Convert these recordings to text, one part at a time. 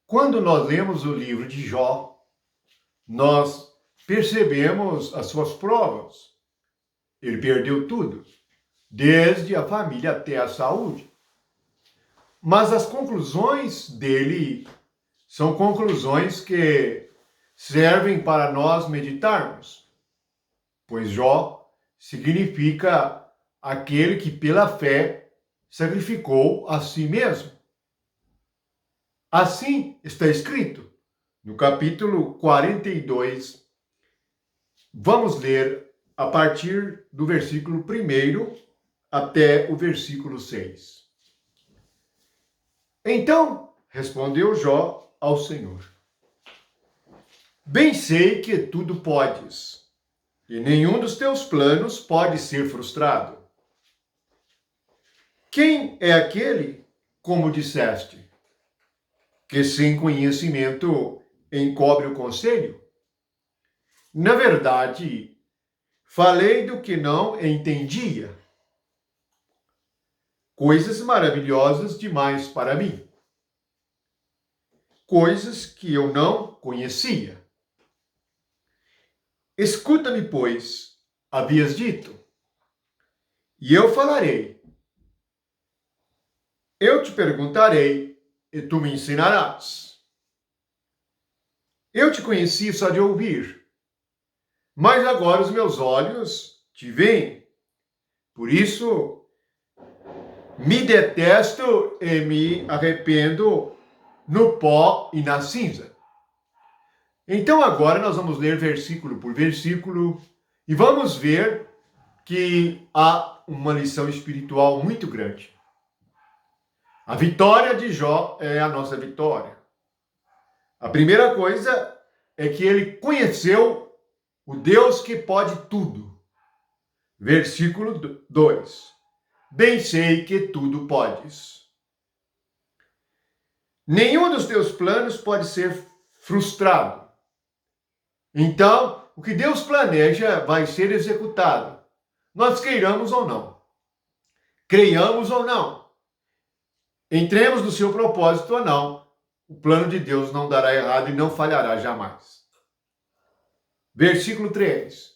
Quando nós lemos o livro de Jó, nós percebemos as suas provas. Ele perdeu tudo, desde a família até a saúde. Mas as conclusões dele são conclusões que servem para nós meditarmos, pois Jó significa aquele que pela fé sacrificou a si mesmo. Assim está escrito no capítulo 42. Vamos ler a partir do versículo 1 até o versículo 6. Então respondeu Jó ao Senhor: Bem sei que tudo podes, e nenhum dos teus planos pode ser frustrado. Quem é aquele, como disseste, que sem conhecimento encobre o conselho? Na verdade, falei do que não entendia, coisas maravilhosas demais para mim, coisas que eu não conhecia. Escuta-me, pois, havias dito, e eu falarei. Eu te perguntarei, e tu me ensinarás. Eu te conheci só de ouvir, mas agora os meus olhos te veem. Por isso, me detesto e me arrependo no pó e na cinza. Então agora nós vamos ler versículo por versículo e vamos ver que há uma lição espiritual muito grande. A vitória de Jó é a nossa vitória. A primeira coisa é que ele conheceu o Deus que pode tudo. Versículo 2. Bem sei que tudo podes. Nenhum dos teus planos pode ser frustrado. Então, o que Deus planeja vai ser executado. Nós queiramos ou não. Creiamos ou não. Entremos no seu propósito ou não. O plano de Deus não dará errado e não falhará jamais. Versículo 3.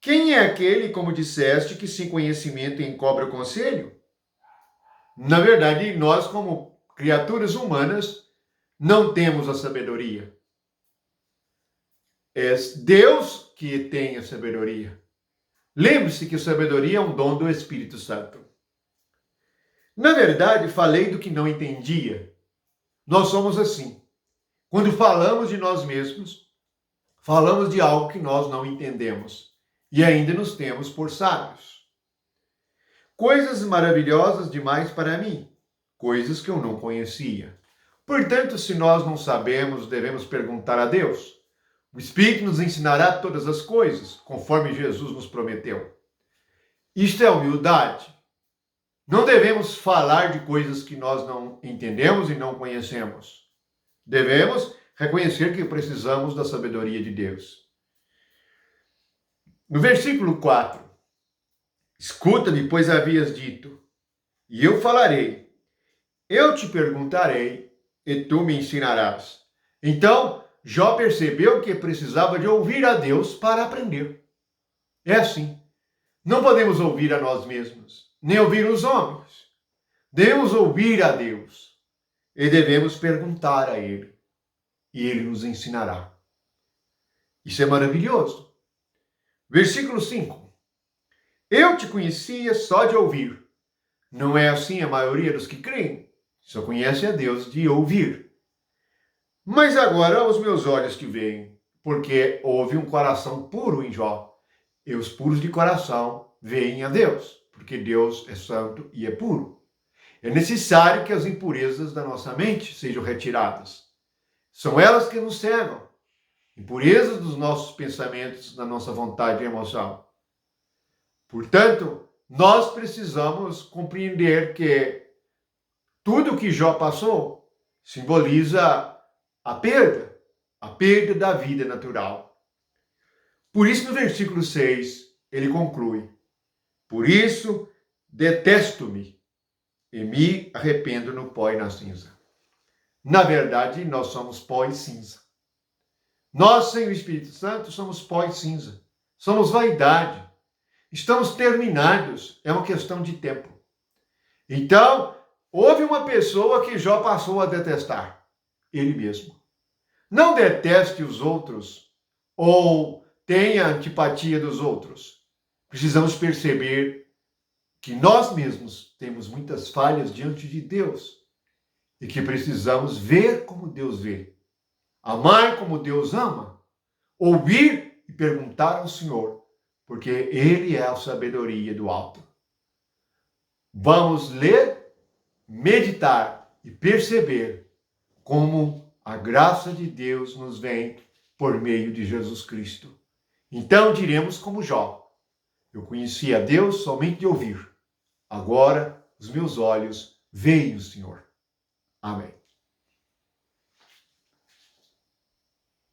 Quem é aquele, como disseste, que sem conhecimento encobre o conselho? Na verdade, nós, como criaturas humanas, não temos a sabedoria. É Deus que tem a sabedoria. Lembre-se que a sabedoria é um dom do Espírito Santo. Na verdade, falei do que não entendia. Nós somos assim. Quando falamos de nós mesmos, falamos de algo que nós não entendemos e ainda nos temos por sábios. Coisas maravilhosas demais para mim, coisas que eu não conhecia. Portanto, se nós não sabemos, devemos perguntar a Deus. O Espírito nos ensinará todas as coisas, conforme Jesus nos prometeu. Isto é humildade. Não devemos falar de coisas que nós não entendemos e não conhecemos. Devemos reconhecer que precisamos da sabedoria de Deus. No versículo 4, escuta-me, pois havias dito, e eu falarei. Eu te perguntarei, e tu me ensinarás. Então, Jó percebeu que precisava de ouvir a Deus para aprender. É assim. Não podemos ouvir a nós mesmos, nem ouvir os homens. Devemos ouvir a Deus e devemos perguntar a Ele. E Ele nos ensinará. Isso é maravilhoso. Versículo 5. Eu te conhecia só de ouvir. Não é assim a maioria dos que creem. Só conhece a Deus de ouvir. Mas agora os meus olhos te veem, porque houve um coração puro em Jó. E os puros de coração veem a Deus, porque Deus é santo e é puro. É necessário que as impurezas da nossa mente sejam retiradas. São elas que nos cegam. Impurezas dos nossos pensamentos, da nossa vontade e emoção. Portanto, nós precisamos compreender que tudo que Jó passou simboliza a perda da vida natural. Por isso, no versículo 6, ele conclui: Por isso, detesto-me e me arrependo no pó e na cinza. Na verdade, nós somos pó e cinza. Nós, sem o Espírito Santo, somos pó e cinza. Somos vaidade. Estamos terminados. É uma questão de tempo. Então, houve uma pessoa que Jó passou a detestar. Ele mesmo. Não deteste os outros ou tenha antipatia dos outros. Precisamos perceber que nós mesmos temos muitas falhas diante de Deus e que precisamos ver como Deus vê, amar como Deus ama, ouvir e perguntar ao Senhor, porque Ele é a sabedoria do alto. Vamos ler, meditar e perceber como a graça de Deus nos vem por meio de Jesus Cristo. Então diremos como Jó: eu conheci a Deus somente de ouvir. Agora os meus olhos veem o Senhor. Amém.